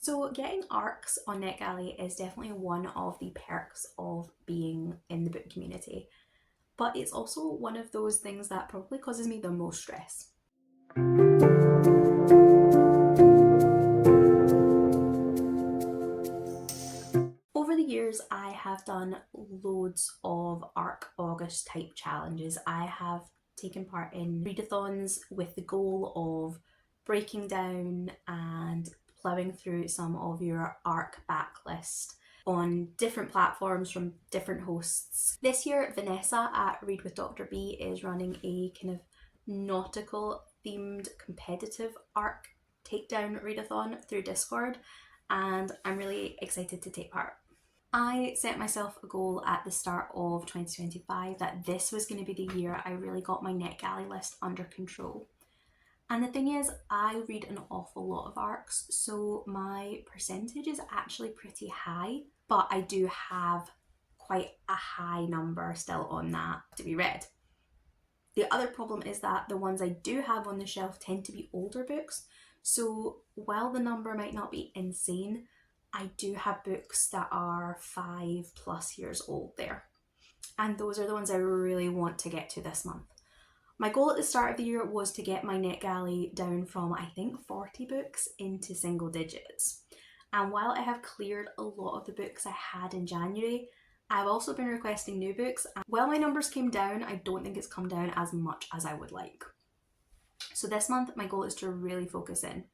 So getting arcs on NetGalley is definitely one of the perks of being in the book community, but it's also one of those things that probably causes me the most stress. Over the years, I have done loads of ARC August type challenges. I have taken part in readathons with the goal of breaking down and ploughing through some of your ARC backlist on different platforms from different hosts. This year, Vanessa at Read with Dr. B is running a kind of nautical themed competitive ARC takedown readathon through Discord, and I'm really excited to take part. I set myself a goal at the start of 2025 that this was going to be the year I really got my NetGalley list under control. And the thing is, I read an awful lot of ARCs, so my percentage is actually pretty high, but I do have quite a high number still on that to be read. The other problem is that the ones I do have on the shelf tend to be older books, so while the number might not be insane, I do have books that are 5+ years old there. And those are the ones I really want to get to this month. My goal at the start of the year was to get my NetGalley down from, I think, 40 books into single digits. And while I have cleared a lot of the books I had in January, I've also been requesting new books. And while my numbers came down, I don't think it's come down as much as I would like. So this month, my goal is to really focus in.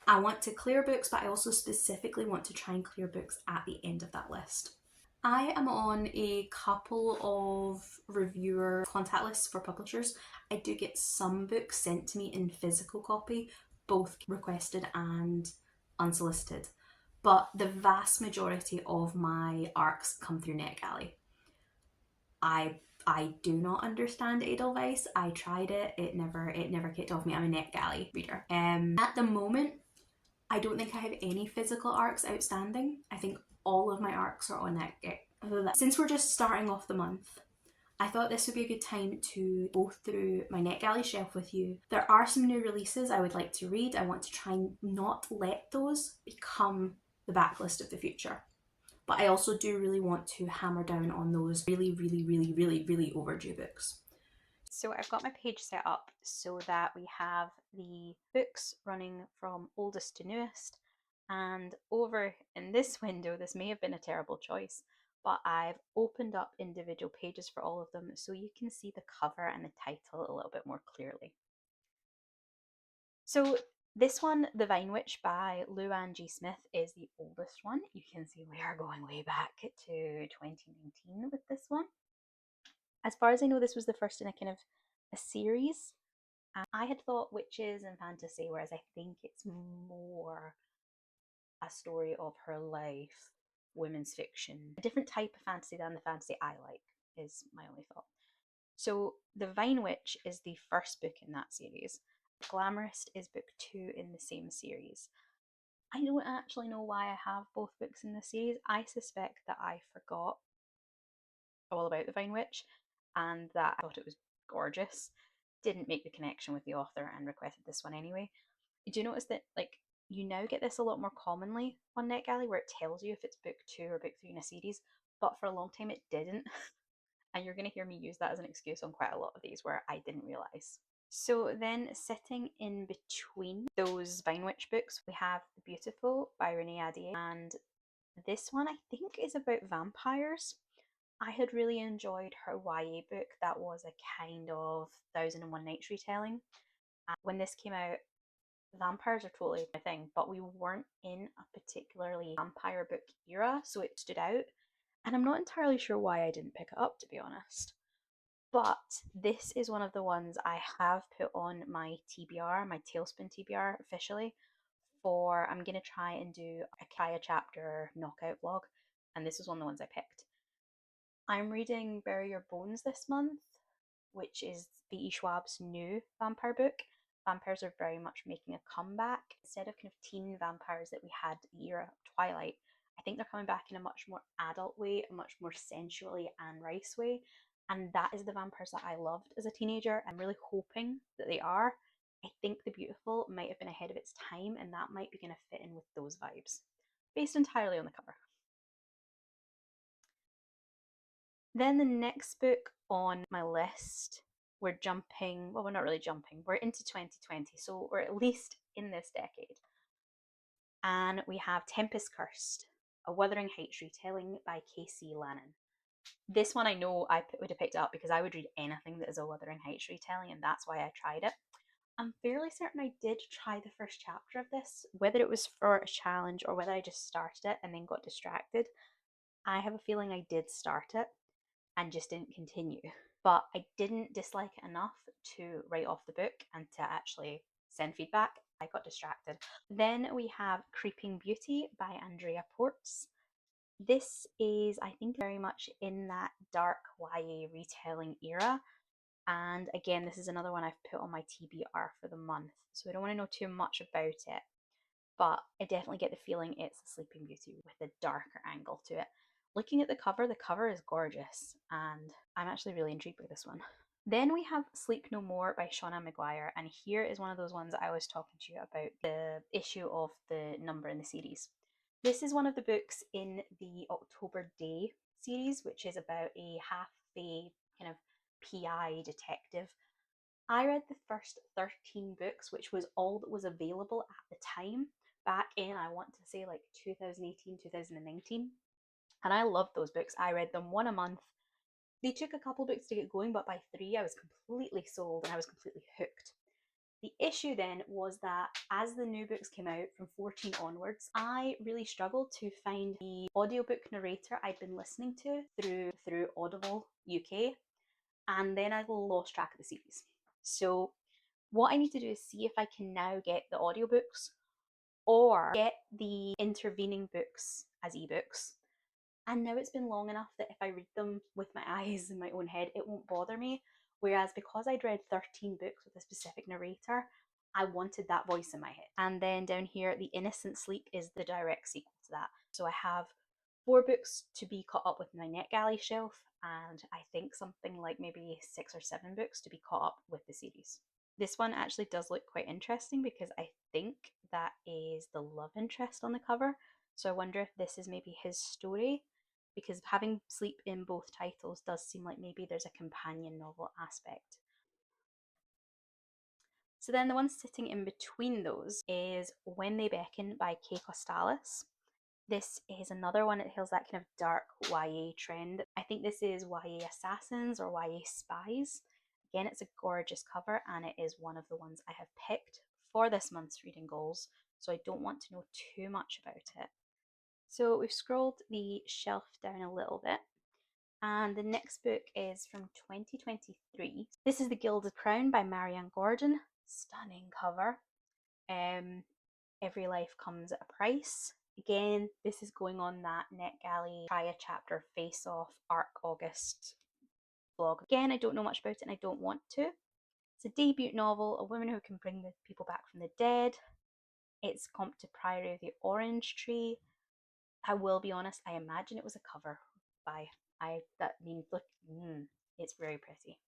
I want to clear books, but I also specifically want to try and clear books at the end of that list. I am on a couple of reviewer contact lists for publishers. I do get some books sent to me in physical copy, both requested and unsolicited. But the vast majority of my ARCs come through NetGalley. I do not understand Edelweiss. I tried it. It never kicked off me. I'm a NetGalley reader. At the moment, I don't think I have any physical ARCs outstanding. I think all of my ARCs are on NetGalley. Since we're just starting off the month, I thought this would be a good time to go through my NetGalley shelf with you. There are some new releases I would like to read. I want to try and not let those become the backlist of the future. But I also do really want to hammer down on those really overdue books. So I've got my page set up so that we have the books running from oldest to newest. And over in this window, this may have been a terrible choice, but I've opened up individual pages for all of them so you can see the cover and the title a little bit more clearly. So this one, The Vine Witch by Luann G. Smith, is the oldest one. You can see we are going way back to 2019 with this one. As far as I know, this was the first in a kind of a series. I had thought witches and fantasy, whereas I think it's more a story of her life, women's fiction, a different type of fantasy than the fantasy I like, is my only thought. So, The Vine Witch is the first book in that series. Glamorist is book 2 in the same series. I don't actually know why I have both books in the series. I suspect that I forgot all about The Vine Witch and that I thought it was gorgeous. Didn't make the connection with the author and requested this one anyway. Do you notice that you now get this a lot more commonly on NetGalley where it tells you if it's book 2 or book 3 in a series, but for a long time it didn't. And you're going to hear me use that as an excuse on quite a lot of these where I didn't realise. So then sitting in between those Vine Witch books, we have The Beautiful by Renee Ahdieh, and this one I think is about vampires. I had really enjoyed her YA book that was a kind of Thousand and One Nights retelling. When this came out, vampires are totally my thing, but we weren't in a particularly vampire book era, so it stood out. And I'm not entirely sure why I didn't pick it up, to be honest. But this is one of the ones I have put on my TBR, my Tailspin TBR officially, for I'm going to try and do a chapter knockout vlog, and this is one of the ones I picked. I'm reading Bury Your Bones this month, which is V.E. Schwab's new vampire book. Vampires are very much making a comeback. Instead of kind of teen vampires that we had the era of Twilight, I think they're coming back in a much more adult way, a much more sensually Anne Rice way. And that is the vampires that I loved as a teenager. I'm really hoping that they are. I think The Beautiful might have been ahead of its time, and that might be going to fit in with those vibes, based entirely on the cover. Then the next book on my list, we're jumping, well, we're not really jumping, we're into 2020, so we're at least in this decade. And we have Tempest Cursed, a Wuthering Heights retelling by K.C. Lannan. This one I know I would have picked up because I would read anything that is a Wuthering Heights retelling, and that's why I tried it. I'm fairly certain I did try the first chapter of this, whether it was for a challenge or whether I just started it and then got distracted. I have a feeling I did start it and just didn't continue. But I didn't dislike it enough to write off the book and to actually send feedback. I got distracted. Then we have Creeping Beauty by Andrea Ports. This is, I think, very much in that dark YA retelling era. And again, this is another one I've put on my TBR for the month. So I don't want to know too much about it. But I definitely get the feeling it's a Sleeping Beauty with a darker angle to it. Looking at the cover is gorgeous, and I'm actually really intrigued by this one. Then we have Sleep No More by Shauna Maguire, and here is one of those ones I was talking to you about, the issue of the number in the series. This is one of the books in the October Day series, which is about a half-fae kind of PI detective. I read the first 13 books, which was all that was available at the time, back in, I want to say, like 2018, 2019. And I loved those books. I read them one a month. They took a couple books to get going, but by 3 I was completely sold and I was completely hooked. The issue then was that as the new books came out from 14 onwards, I really struggled to find the audiobook narrator I'd been listening to through Audible UK, and then I lost track of the series. So what I need to do is see if I can now get the audiobooks or get the intervening books as ebooks. And now it's been long enough that if I read them with my eyes in my own head, it won't bother me. Whereas because I'd read 13 books with a specific narrator, I wanted that voice in my head. And then down here, The Innocent Sleep is the direct sequel to that. So I have 4 books to be caught up with my NetGalley shelf, and I think something like maybe 6 or 7 books to be caught up with the series. This one actually does look quite interesting because I think that is the love interest on the cover. So I wonder if this is maybe his story, because having sleep in both titles does seem like maybe there's a companion novel aspect. So then the one sitting in between those is When They Beckon by Kay Costalis. This is another one that hails that kind of dark YA trend. I think this is YA Assassins or YA Spies. Again, it's a gorgeous cover and it is one of the ones I have picked for this month's reading goals, so I don't want to know too much about it. So we've scrolled the shelf down a little bit, and the next book is from 2023. This is The Gilded Crown by Marianne Gordon. Stunning cover. Every life comes at a price. Again, this is going on that NetGalley try a chapter face off ARC August blog. Again, I don't know much about it and I don't want to. It's a debut novel, a woman who can bring the people back from the dead. It's comped to Priory of the Orange Tree. I will be honest, I imagine it was a cover by that means look, it's very pretty.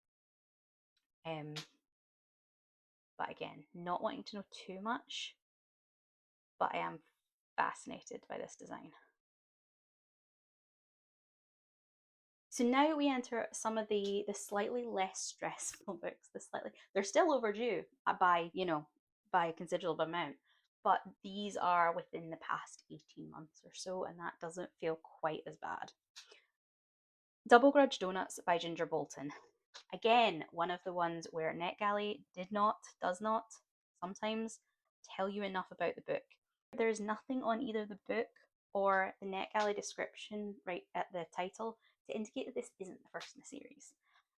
But again, not wanting to know too much, but I am fascinated by this design. So now we enter some of the slightly less stressful books. They're still overdue by by a considerable amount, but these are within the past 18 months or so, and that doesn't feel quite as bad. Double Grudge Donuts by Ginger Bolton. Again, one of the ones where NetGalley does not sometimes tell you enough about the book. There's nothing on either the book or the NetGalley description right at the title to indicate that this isn't the first in the series.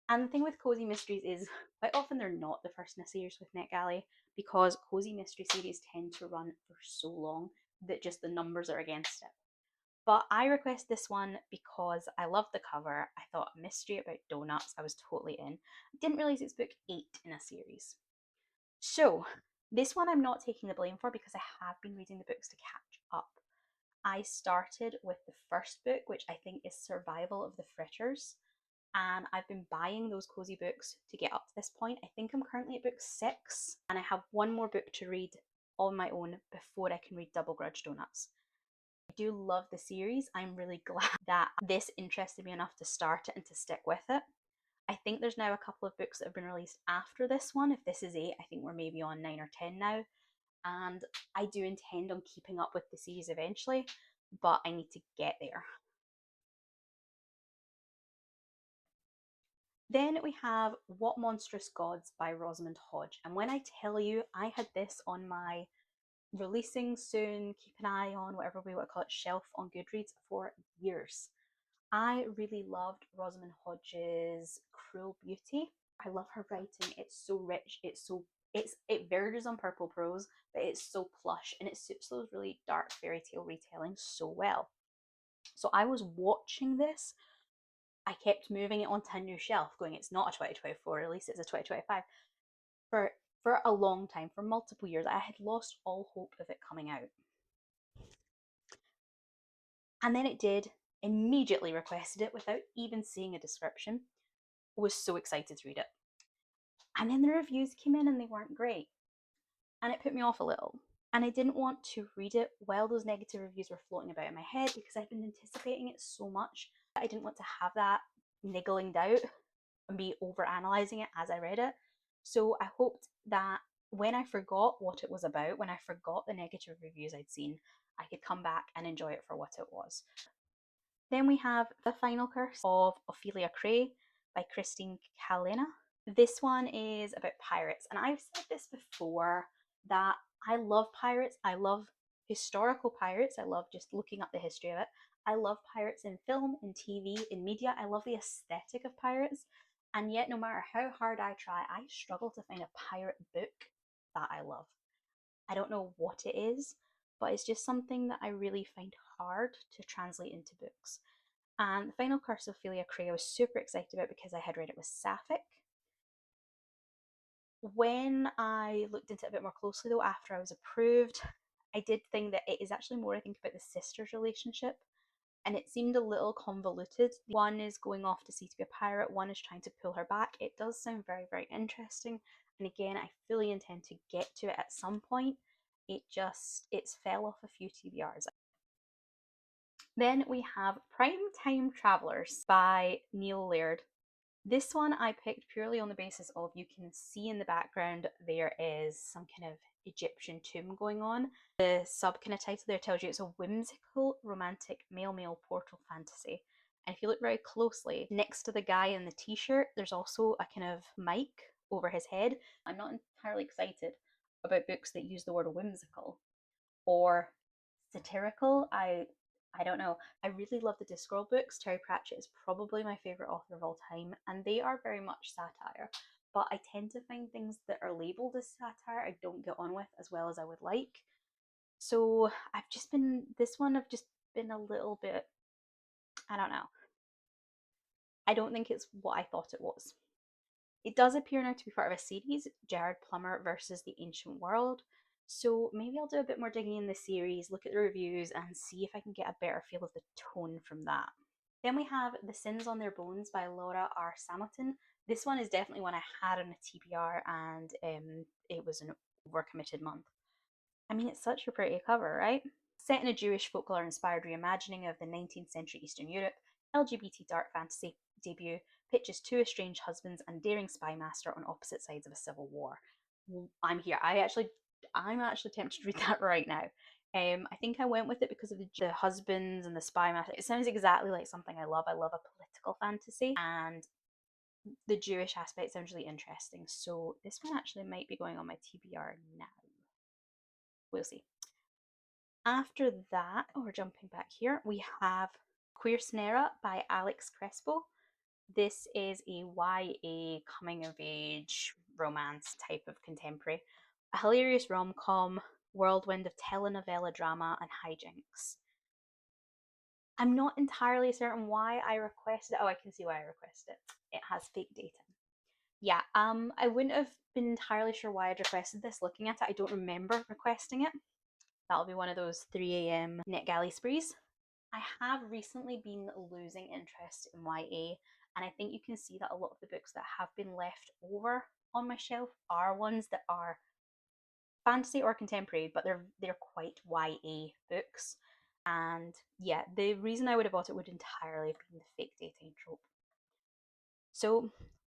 And the thing with cozy mysteries is quite often they're not the first in a series with NetGalley, because cozy mystery series tend to run for so long that just the numbers are against it. But I request this one because I love the cover. I thought a mystery about donuts, I was totally in. I didn't realise it's book 8 in a series. So this one I'm not taking the blame for because I have been reading the books to catch up. I started with the first book, which I think is Survival of the Fritters, and I've been buying those cozy books to get up to this point. I think I'm currently at book 6, and I have one more book to read on my own before I can read Double Grudge Donuts. I do love the series. I'm really glad that this interested me enough to start it and to stick with it. I think there's now a couple of books that have been released after this one. If this is 8, I think we're maybe on 9 or 10 now. And I do intend on keeping up with the series eventually, but I need to get there. Then we have What Monstrous Gods by Rosamund Hodge. And when I tell you, I had this on my releasing soon, keep an eye on, whatever we want to call it, shelf on Goodreads for years. I really loved Rosamund Hodge's Cruel Beauty. I love her writing. It's so rich. It verges on purple prose, but it's so plush and it suits those really dark fairy tale retellings so well. So I was watching this. I kept moving it onto a new shelf, going, it's not a 2024 release, it's a 2025. For a long time, for multiple years, I had lost all hope of it coming out. And then it did, immediately requested it without even seeing a description, was so excited to read it. And then the reviews came in and they weren't great. And it put me off a little. And I didn't want to read it while those negative reviews were floating about in my head because I'd been anticipating it so much. I didn't want to have that niggling doubt and be over analysing it as I read it. So I hoped that when I forgot what it was about, when I forgot the negative reviews I'd seen, I could come back and enjoy it for what it was. Then we have The Final Curse of Ophelia Cray by Christine Kalena. This one is about pirates, and I've said this before that I love pirates. I love historical pirates. I love just looking up the history of it. I love pirates in film, in TV, in media. I love the aesthetic of pirates. And yet, no matter how hard I try, I struggle to find a pirate book that I love. I don't know what it is, but it's just something that I really find hard to translate into books. And The Final Curse of Ophelia Cray I was super excited about because I had read it with Sapphic. When I looked into it a bit more closely though, after I was approved, I did think that it is actually more, I think, about the sisters' relationship, and it seemed a little convoluted. One is going off to sea to be a pirate, one is trying to pull her back. It does sound very, very interesting, and again, I fully intend to get to it at some point. It's fell off a few TBRs. Then we have Prime Time Travelers by Neil Laird. This one I picked purely on the basis of, you can see in the background there is some kind of Egyptian tomb going on. The sub kind of title there tells you it's a whimsical, romantic, male-male portal fantasy. And if you look very closely, next to the guy in the t-shirt, there's also a kind of mic over his head. I'm not entirely excited about books that use the word whimsical or satirical. I don't know. I really love the Discworld books. Terry Pratchett is probably my favourite author of all time, and they are very much satire. But I tend to find things that are labelled as satire I don't get on with as well as I would like. So I've just been a little bit, I don't know. I don't think it's what I thought it was. It does appear now to be part of a series, Jared Plummer versus the Ancient World. So maybe I'll do a bit more digging in the series, look at the reviews, and see if I can get a better feel of the tone from that. Then we have The Sins on Their Bones by Laura R. Samilton. This one is definitely one I had on a TBR, and it was an overcommitted month. I mean, it's such a pretty cover, right? Set in a Jewish folklore-inspired reimagining of the 19th century Eastern Europe, LGBT dark fantasy debut pitches two estranged husbands and daring spy master on opposite sides of a civil war. I'm here. I'm actually tempted to read that right now. I think I went with it because of the husbands and the spy master. It sounds exactly like something I love. I love a political fantasy, and the Jewish aspect sounds really interesting. So this one actually might be going on my TBR now. We'll see. After that, we're jumping back here, we have Queer Snera by Alex Crespo. This is a YA coming of age romance type of contemporary. A hilarious rom-com, whirlwind of telenovela drama and hijinks. I'm not entirely certain why I requested it. Oh, I can see why I requested it. It has fake data. Yeah, I wouldn't have been entirely sure why I'd requested this looking at it. I don't remember requesting it. That'll be one of those 3 a.m. NetGalley sprees. I have recently been losing interest in YA, And I think you can see that a lot of the books that have been left over on my shelf are ones that are fantasy or contemporary, but they're quite YA books. And yeah, the reason I would have bought it would entirely have been the fake dating trope. So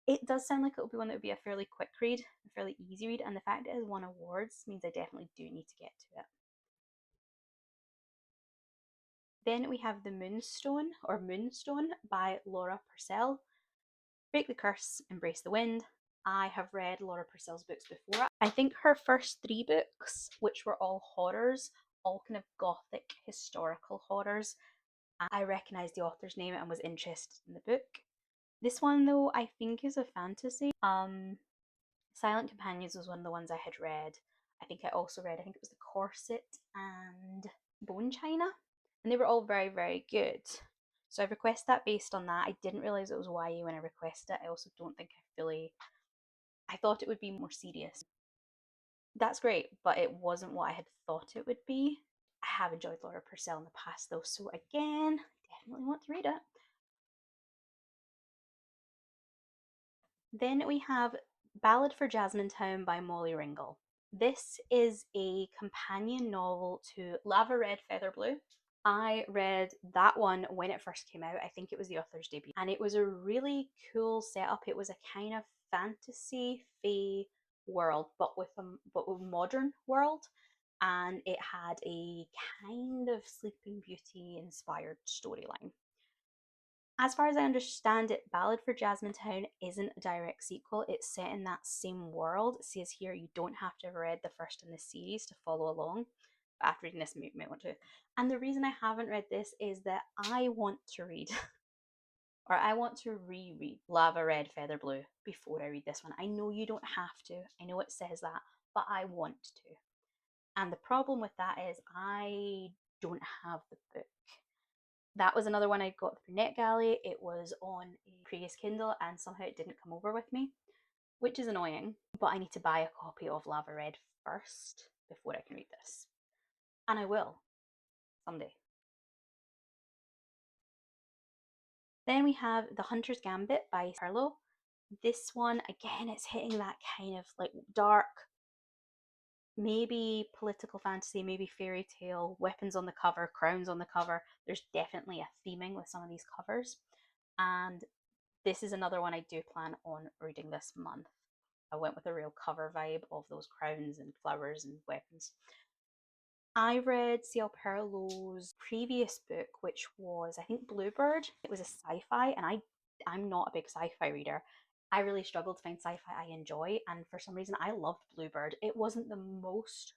it does sound like it'll be one that would be a fairly quick read, a fairly easy read, and the fact it has won awards means I definitely do need to get to it. Then we have The Moonstone or Moonstone by Laura Purcell. Break the Curse, Embrace the Wind. I have read Laura Purcell's books before. I think her first 3 books, which were all horrors, all kind of gothic historical horrors, I recognised the author's name and was interested in the book. This one, though, I think is a fantasy. Silent Companions was one of the ones I had read. I think I also read, I think it was The Corset and Bone China, and they were all very, very good. So I requested that based on that. I didn't realise it was YA when I requested it. I also don't think I thought it would be more serious. That's great, but it wasn't what I had thought it would be. I have enjoyed Laura Purcell in the past though, so again, definitely want to read it. Then we have Ballad for Jasmine Town by Molly Ringle. This is a companion novel to Lava Red Feather Blue. I read that one when it first came out. I think it was the author's debut, and it was a really cool setup. It was a kind of fantasy fae world, but with modern world, and it had a kind of Sleeping Beauty inspired storyline. As far as I understand it, Ballad for Jasmine Town isn't a direct sequel. It's set in that same world. It says here you don't have to have read the first in the series to follow along. But after reading this, you might want to. And the reason I haven't read this is that I want to read, or I want to reread Lava Red Feather Blue before I read this one. I know you don't have to. I know it says that, but I want to. And the problem with that is I don't have the book. That was another one I got through NetGalley. It was on a previous Kindle and somehow it didn't come over with me, which is annoying. But I need to buy a copy of Lava Red first before I can read this. And I will someday. Then we have The Hunter's Gambit by Harlow. This one, again, it's hitting that kind of like dark, maybe political fantasy, maybe fairy tale, weapons on the cover, crowns on the cover. There's definitely a theming with some of these covers. And this is another one I do plan on reading this month. I went with a real cover vibe of those crowns and flowers and weapons. I read C.L. Perlow's previous book, which was, I think, Bluebird. It was a sci-fi, and I'm not a big sci-fi reader. I really struggled to find sci-fi I enjoy, and for some reason I loved Bluebird. It wasn't the most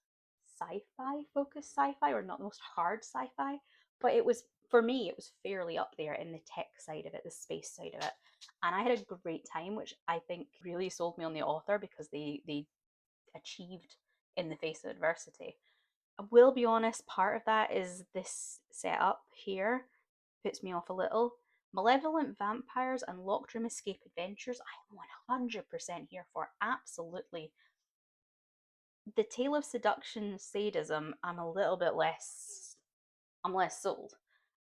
sci-fi focused sci-fi, or not the most hard sci-fi, but it was, for me, it was fairly up there in the tech side of it, the space side of it. And I had a great time, which I think really sold me on the author because they achieved in the face of adversity. I will be honest, part of that is this setup here puts me off a little. Malevolent vampires and locked room escape adventures, I'm 100% here for. Absolutely. The tale of seduction sadism, I'm less sold.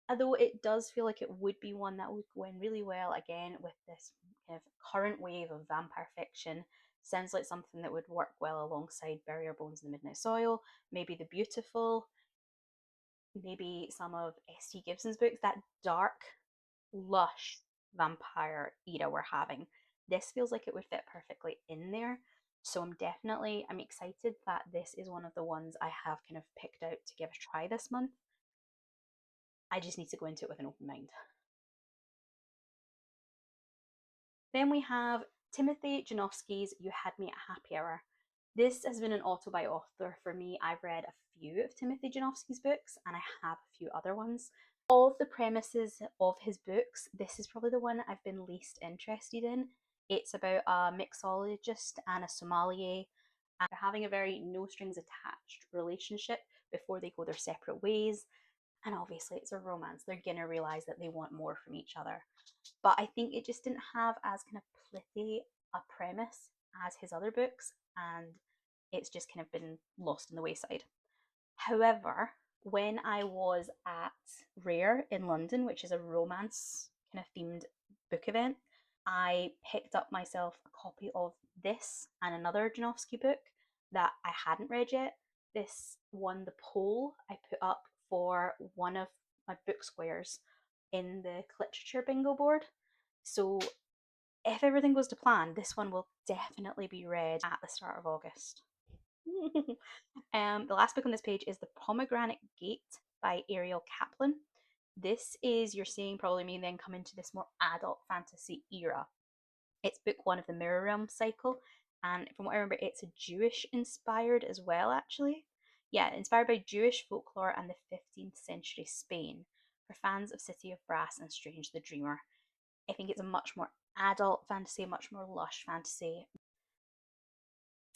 Although it does feel like it would be one that would go in really well again with this kind of current wave of vampire fiction. Sounds like something that would work well alongside Bury Our Bones in the Midnight Soil, maybe The Beautiful, maybe some of S.T. Gibson's books, that dark, lush vampire era we're having. This feels like it would fit perfectly in there. So I'm excited that this is one of the ones I have kind of picked out to give a try this month. I just need to go into it with an open mind. Then we have Timothy Janowski's You Had Me at Happy Hour. This has been an auto-buy author for me. I've read a few of Timothy Janowski's books and I have a few other ones. Of the premises of his books, this is probably the one I've been least interested in. It's about a mixologist and a sommelier and having a very no strings attached relationship before they go their separate ways. And obviously it's a romance. They're gonna realize that they want more from each other. But I think it just didn't have as kind of pithy a premise as his other books, and it's just kind of been lost in the wayside. However, when I was at Rare in London, which is a romance kind of themed book event, I picked up myself a copy of this and another Janowski book that I hadn't read yet. This won the poll I put up for one of my book squares in the literature bingo board. So if everything goes to plan, this one will definitely be read at the start of August. The last book on this page is The Pomegranate Gate by Ariel Kaplan. This is, you're seeing probably me then come into this more adult fantasy era. It's book one of the Mirror Realm cycle, and from what I remember, it's a Jewish inspired as well, actually. Yeah, inspired by Jewish folklore and the 15th century Spain for fans of City of Brass and Strange the Dreamer. I think it's a much more adult fantasy, much more lush fantasy.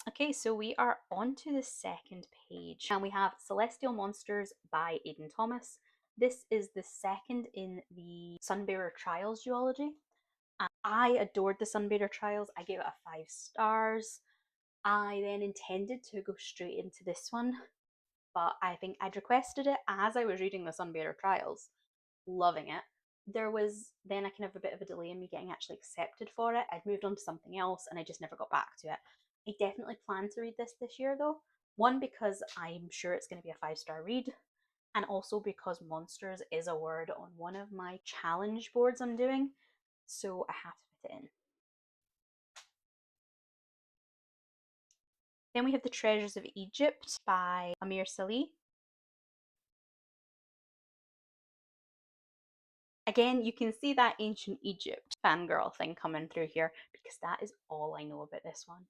Okay, so we are on to the second page, and we have Celestial Monsters by Aidan Thomas. This is the second in the Sunbearer Trials duology. I adored the Sunbearer Trials. I gave it a 5 stars. I then intended to go straight into this one, but I think I'd requested it as I was reading the Sunbearer Trials, loving it. There was then a kind of a bit of a delay in me getting actually accepted for it. I'd moved on to something else and I just never got back to it. I definitely plan to read this year though. One, because I'm sure it's going to be a 5 star read, and also because monsters is a word on one of my challenge boards I'm doing, so I have to fit it in. Then we have The Treasures of Egypt by Amir Salih. Again, you can see that ancient Egypt fangirl thing coming through here because that is all I know about this one.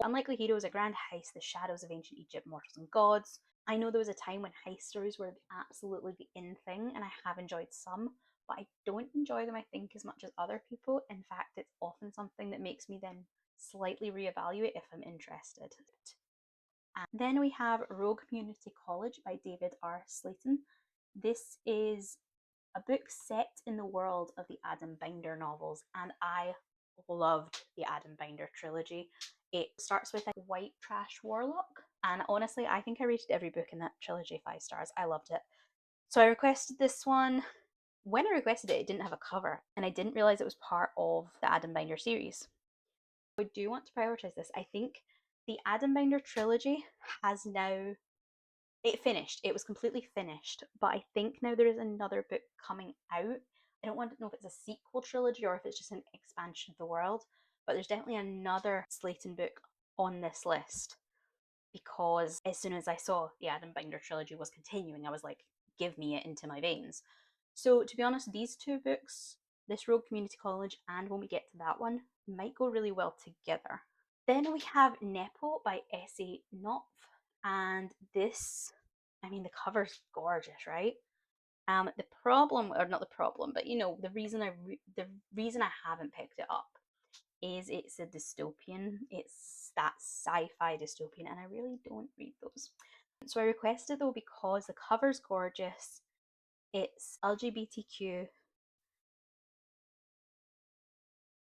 Unlikely Heroes, A Grand Heist, The Shadows of Ancient Egypt, Mortals and Gods. I know there was a time when heist stories were absolutely the in thing, and I have enjoyed some, but I don't enjoy them, I think, as much as other people. In fact, it's often something that makes me then slightly reevaluate if I'm interested. And then we have Rogue Community College by David R. Slayton. This is a book set in the world of the Adam Binder novels, and I loved the Adam Binder trilogy. It starts with a white trash warlock, and honestly, I think I rated every book in that trilogy 5 stars. I loved it. So I requested this one. When I requested it, it didn't have a cover, and I didn't realize it was part of the Adam Binder series. I do want to prioritize this. I think the Adam Binder trilogy has now, it finished. It was completely finished, but I think now there is another book coming out. I don't want to know if it's a sequel trilogy or if it's just an expansion of the world, but there's definitely another Slayton book on this list, because as soon as I saw the Adam Binder trilogy was continuing, I was like, give me it into my veins. So to be honest, these two books, this Rogue Community College and when we get to that one, might go really well together. Then we have Nepo by S.A. Knopf, and this, I mean, the cover's gorgeous, right? The problem, or not the problem, but you know, the reason I haven't picked it up is it's a dystopian. It's that sci-fi dystopian, and I really don't read those. So I requested though because the cover's gorgeous. It's LGBTQ,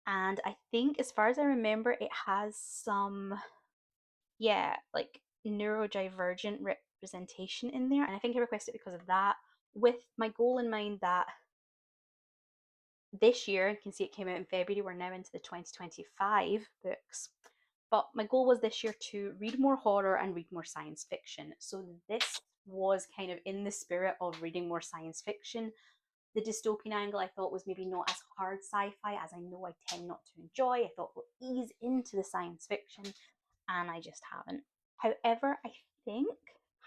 and I think, as far as I remember, it has some, yeah, like neurodivergent representation in there, and I think I requested it because of that, with my goal in mind that this year, you can see it came out in February, we're now into the 2025 books, but my goal was this year to read more horror and read more science fiction. So this was kind of in the spirit of reading more science fiction. The dystopian angle I thought was maybe not as hard sci-fi, as I know I tend not to enjoy. I thought we'll ease into the science fiction, and I just haven't. However, I think,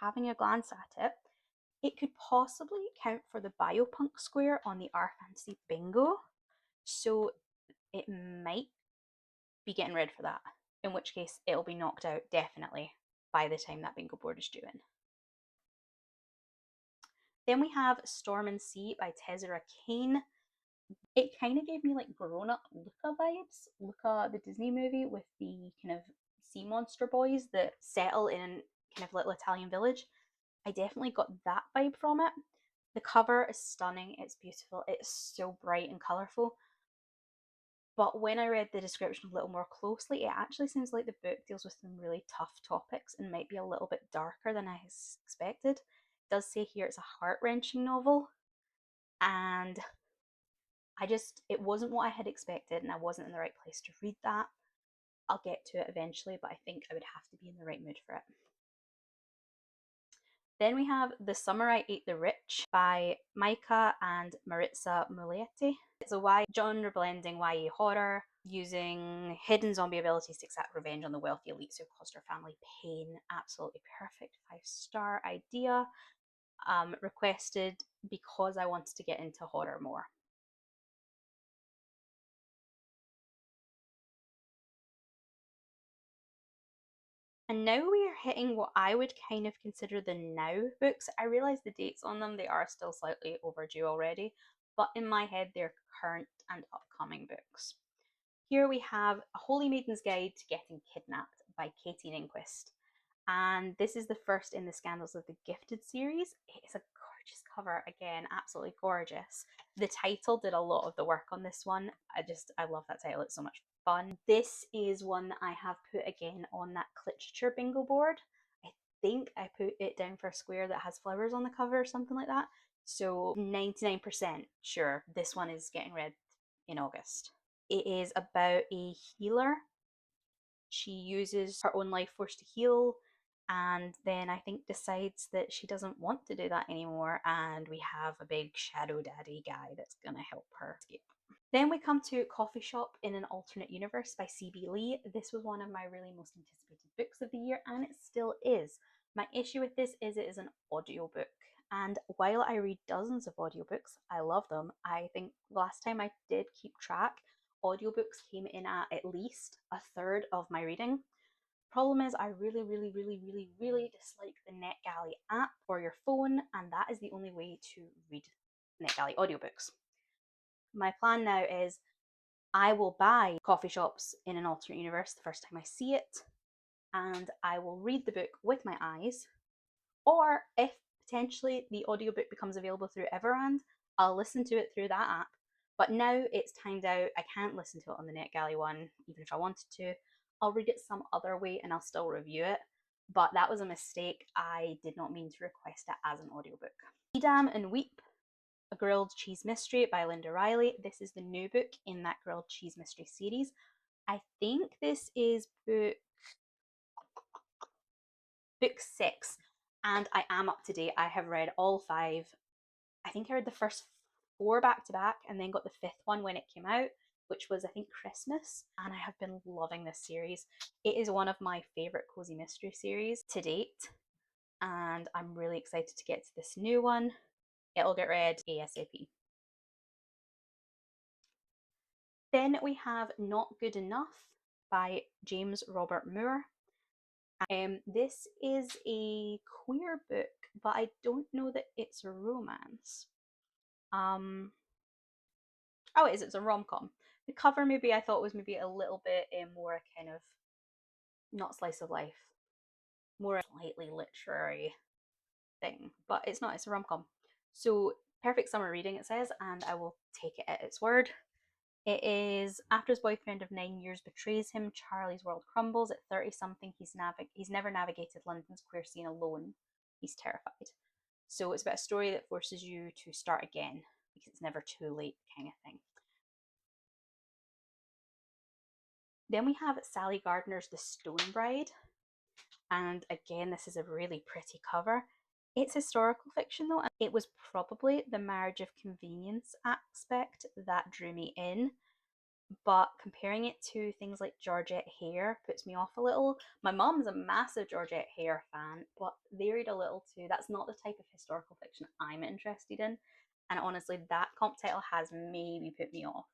having a glance at it, it could possibly count for the biopunk square on the R Fantasy bingo, so it might be getting ready for that, in which case it'll be knocked out definitely by the time that bingo board is due in. Then we have Storm and Sea by Tezera Kane. It kind of gave me like grown-up Luca vibes. Luca, the Disney movie with the kind of sea monster boys that settle in kind of little Italian village. I definitely got that vibe from it. The cover is stunning, it's beautiful, it's so bright and colourful. But when I read the description a little more closely, it actually seems like the book deals with some really tough topics and might be a little bit darker than I expected. It does say here it's a heart-wrenching novel, and it wasn't what I had expected, and I wasn't in the right place to read that. I'll get to it eventually, but I think I would have to be in the right mood for it. Then we have The Summer I Ate the Rich by Micah and Maritza Muletti. It's a genre blending YA horror using hidden zombie abilities to exact revenge on the wealthy elites who caused her family pain. Absolutely perfect 5-star idea. Requested because I wanted to get into horror more. And now we are hitting what I would kind of consider the now books. I realise the dates on them, they are still slightly overdue already, but in my head, they're current and upcoming books. Here we have A Holy Maiden's Guide to Getting Kidnapped by Katie Ninquist. And this is the first in the Scandals of the Gifted series. It is a gorgeous cover, again, absolutely gorgeous. The title did a lot of the work on this one. I love that title, it's so much fun. This is one that I have put again on that literature bingo board. I think I put it down for a square that has flowers on the cover or something like that. So 99% sure this one is getting read in August. It is about a healer. She uses her own life force to heal, and then I think decides that she doesn't want to do that anymore, and we have a big shadow daddy guy that's gonna help her escape. Then we come to Coffee Shop in an Alternate Universe by C.B. Lee. This was one of my really most anticipated books of the year, and it still is. My issue with this is it is an audiobook. And while I read dozens of audiobooks, I love them. I think last time I did keep track, audiobooks came in at least a third of my reading. Problem is, I really, really, really, really, really dislike the NetGalley app for your phone, and that is the only way to read NetGalley audiobooks. My plan now is I will buy Coffee Shops in an Alternate Universe the first time I see it, and I will read the book with my eyes, or if potentially the audiobook becomes available through Everand, I'll listen to it through that app. But now it's timed out. I can't listen to it on the NetGalley one, even if I wanted to. I'll read it some other way and I'll still review it. But that was a mistake. I did not mean to request it as an audiobook. Edam and Weep, A Grilled Cheese Mystery by Linda Riley. This is the new book in that Grilled Cheese Mystery series. I think this is book 6, and I am up to date. I have read all 5. I think I read the first 4 back to back and then got the 5th one when it came out, which was I think Christmas, and I have been loving this series. It is one of my favourite cozy mystery series to date, and I'm really excited to get to this new one. It'll get read ASAP. Then we have Not Good Enough by James Robert Moore. This is a queer book, but I don't know that it's a romance. Oh, it is. It's a rom-com. The cover maybe I thought was maybe a little bit more kind of not slice of life, more slightly literary thing, but it's not. It's a rom-com. So perfect summer reading, it says, and I will take it at its word. It is after his boyfriend of 9 years betrays him, Charlie's world crumbles. At 30-something, he's never navigated London's queer scene alone. He's terrified. So it's about a story that forces you to start again because it's never too late, kind of thing. Then we have Sally Gardner's The Stone Bride. And again, this is a really pretty cover. It's historical fiction though, and it was probably the marriage of convenience aspect that drew me in. But comparing it to things like Georgette Hare puts me off a little. My mum's a massive Georgette Hare fan, but they read a little too. That's not the type of historical fiction I'm interested in. And honestly, that comp title has maybe put me off.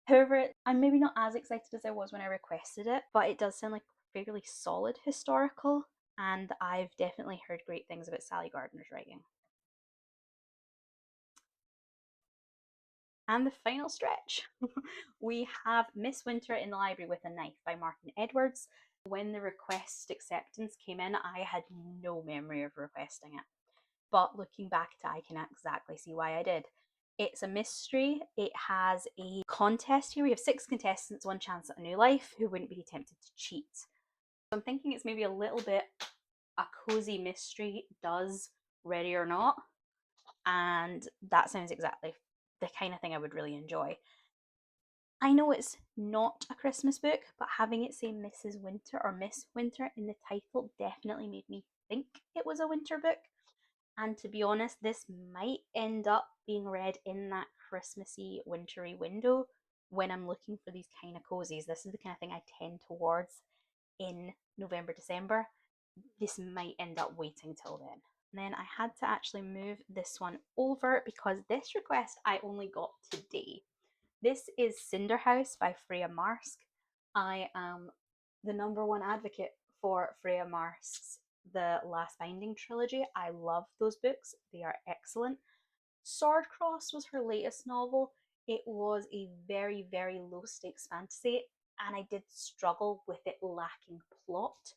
However, I'm maybe not as excited as I was when I requested it, but it does sound like fairly solid historical, and I've definitely heard great things about Sally Gardner's writing. And the final stretch, we have Miss Winter in the Library with a Knife by Martin Edwards. When the request acceptance came in, I had no memory of requesting it. But looking back at it, I can exactly see why I did. It's a mystery. It has a contest here. We have 6 contestants, 1 chance at a new life. Who wouldn't be tempted to cheat? So I'm thinking it's maybe a little bit a cozy mystery does Ready or Not. And that sounds exactly the kind of thing I would really enjoy. I know it's not a Christmas book, but having it say Mrs. Winter or Miss Winter in the title definitely made me think it was a winter book. And to be honest, this might end up being read in that Christmassy, wintry window when I'm looking for these kind of cozies. This is the kind of thing I tend towards in November, December. This might end up waiting till then. And then I had to actually move this one over because this request I only got today. This is Cinder House by Freya Marske. I am the #1 advocate for Freya Marsk's The Last Binding trilogy. I love those books, they are excellent. Swordcross was her latest novel. It was a very, very low stakes fantasy, and I did struggle with it lacking plot.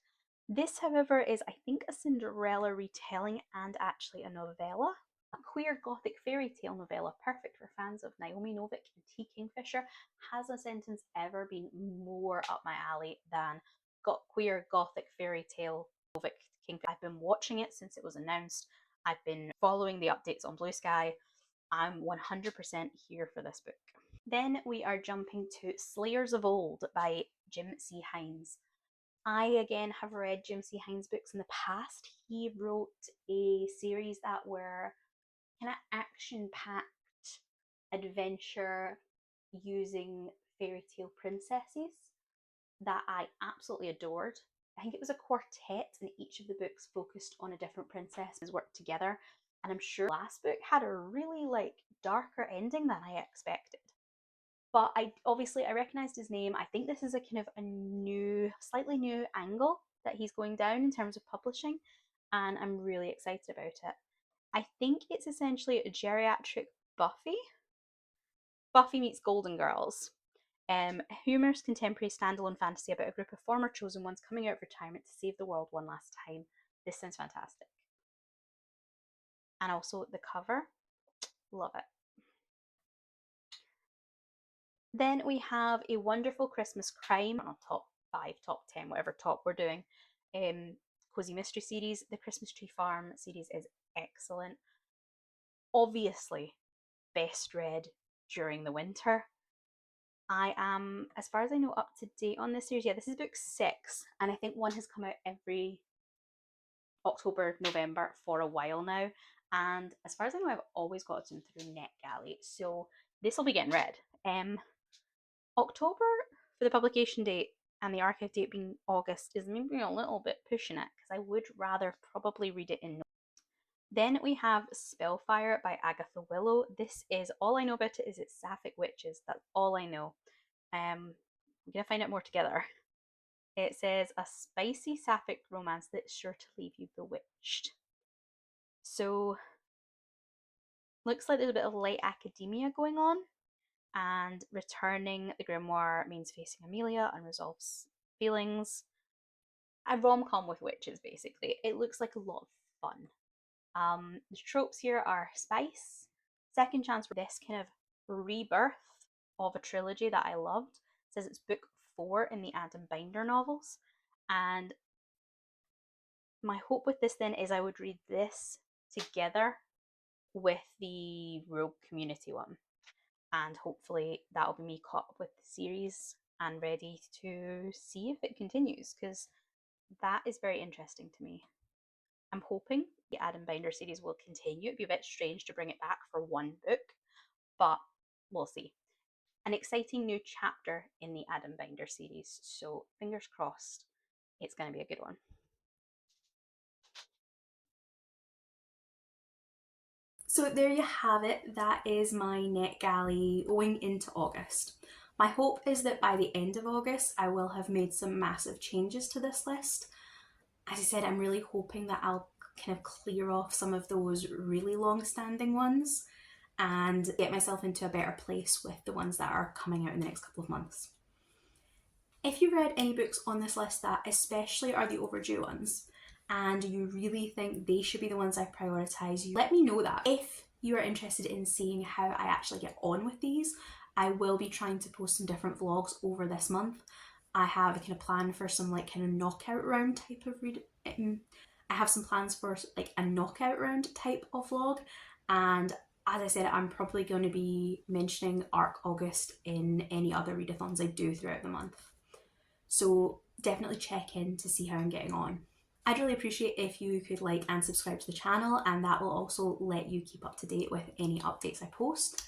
This, however, is I think a Cinderella retelling and actually a novella. A queer gothic fairy tale novella, perfect for fans of Naomi Novik and T. Kingfisher. Has a sentence ever been more up my alley than got queer gothic fairy tale Novik Kingfisher? I've been watching it since it was announced. I've been following the updates on Blue Sky. I'm 100% here for this book. Then we are jumping to Slayers of Old by Jim C. Hines. I again have read Jim C. Hines books in the past. He wrote a series that were kind of action-packed adventure using fairy tale princesses that I absolutely adored. I think it was a quartet, and each of the books focused on a different princess who's worked together. And I'm sure the last book had a really darker ending than I expected. But I recognized his name. I think this is a kind of a new, slightly new angle that he's going down in terms of publishing, and I'm really excited about it. I think it's essentially a geriatric Buffy. Buffy meets Golden Girls. Humorous contemporary standalone fantasy about a group of former chosen ones coming out of retirement to save the world one last time. This sounds fantastic. And also the cover, love it. Then we have A Wonderful Christmas Crime, top 5, top 10, whatever top we're doing. Cozy Mystery series. The Christmas Tree Farm series is excellent. Obviously, best read during the winter. I am, as far as I know, up to date on this series. Yeah, this is book 6, and I think one has come out every October, November for a while now. And as far as I know, I've always got them through NetGalley, so this will be getting read. October for the publication date and the archive date being August is maybe a little bit pushing it because I would rather probably read it in. Then we have Spellfire by Agatha Willow. This is, all I know about it is it's sapphic witches. That's all I know. I'm gonna find out more together. It says a spicy sapphic romance that's sure to leave you bewitched. So looks like there's a bit of light academia going on, and returning the grimoire means facing Amelia, unresolved feelings. A rom-com with witches, basically. It looks like a lot of fun. The tropes here are spice, second chance for this kind of rebirth of a trilogy that I loved. It says it's book 4 in the Adam Binder novels, and my hope with this then is I would read this together with the Rogue Community one, and hopefully that'll be me caught up with the series and ready to see if it continues, because that is very interesting to me. I'm hoping the Adam Binder series will continue. It'd be a bit strange to bring it back for one book, but we'll see. An exciting new chapter in the Adam Binder series, so fingers crossed it's going to be a good one. So there you have it. That is my NetGalley going into August. My hope is that by the end of August, I will have made some massive changes to this list. As I said, I'm really hoping that I'll kind of clear off some of those really long-standing ones and get myself into a better place with the ones that are coming out in the next couple of months. If you read any books on this list that especially are the overdue ones, and you really think they should be the ones I prioritise, let me know that. If you are interested in seeing how I actually get on with these, I will be trying to post some different vlogs over this month. I have a kind of plan for some kind of knockout round type of I have some plans for a knockout round type of vlog, and as I said, I'm probably going to be mentioning ARC August in any other readathons I do throughout the month. So definitely check in to see how I'm getting on. I'd really appreciate if you could like and subscribe to the channel, and that will also let you keep up to date with any updates I post.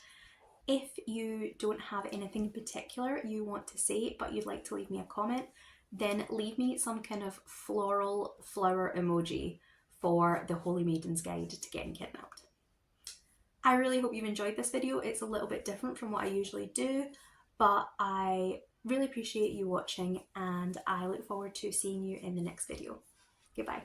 If you don't have anything in particular you want to say but you'd like to leave me a comment, then leave me some kind of floral flower emoji for the Holy Maiden's Guide to Getting Kidnapped. I really hope you've enjoyed this video. It's a little bit different from what I usually do, but I really appreciate you watching and I look forward to seeing you in the next video. Goodbye.